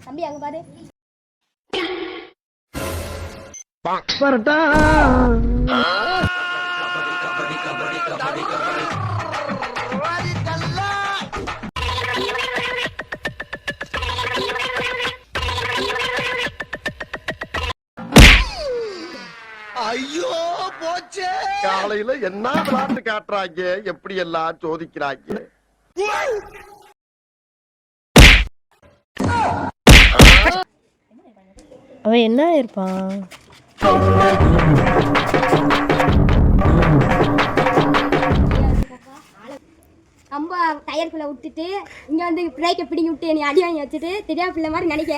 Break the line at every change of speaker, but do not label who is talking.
தம்பி அங்க பாரு.
ஐயோ போச்சே.
காலையில என்ன விளையாட்டு காட்டுறாங்க, எப்படி எல்லாம் சோதிக்கிறாங்க.
அவன் என்ன இருப்பான்?
ரொம்ப டயருக்குள்ள விட்டுட்டு இங்க வந்து பிரேக்கை பிடிங்கி விட்டு நீ அடி வாங்கி வச்சுட்டு தெரியாம பிள்ளை மாதிரி நினைக்க.